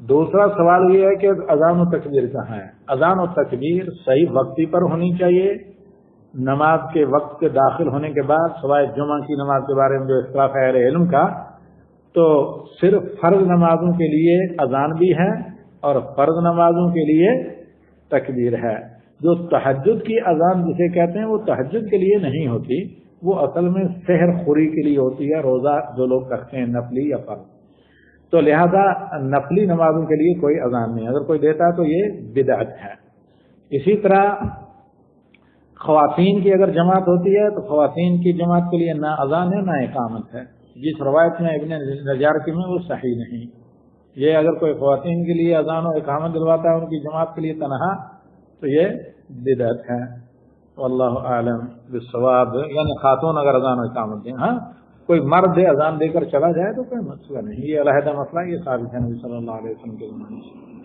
دوسرا سوال یہ ہے کہ اذان و تکبیر کہاں ہے؟ اذان و تکبیر صحیح وقتی پر ہونی چاہیے، نماز کے وقت کے داخل ہونے کے بعد، سوائے جمعہ کی نماز کے بارے میں جو اختلاف ہے اہل علم کا، تو صرف فرض نمازوں کے لیے اذان بھی ہے اور فرض نمازوں کے لیے تکبیر ہے۔ جو تہجد کی اذان جسے کہتے ہیں وہ تہجد کے لیے نہیں ہوتی، وہ اصل میں سحر خوری کے لیے ہوتی ہے، روزہ جو لوگ رکھتے ہیں نفلی یا فرض، تو لہذا نفلی نمازوں کے لیے کوئی اذان نہیں، اگر کوئی دیتا ہے تو یہ بدعت ہے۔ اسی طرح خواتین کی اگر جماعت ہوتی ہے تو خواتین کی جماعت کے لیے نہ اذان ہے نہ اقامت ہے، جس روایت میں ابن نجار کی میں وہ صحیح نہیں۔ یہ اگر کوئی خواتین کے لیے اذان و اقامت دلواتا ہے ان کی جماعت کے لیے تنہا، تو یہ بدعت ہے۔ واللہ اعلم بالصواب، یعنی خاتون اگر اذان و اقامت دیں، ہاں کوئی مرد اذان دے کر چلا جائے تو کوئی مسئلہ نہیں، یہ علیحدہ مسئلہ، یہ ثابت ہے نبی صلی اللہ علیہ وسلم کے زمانے سے۔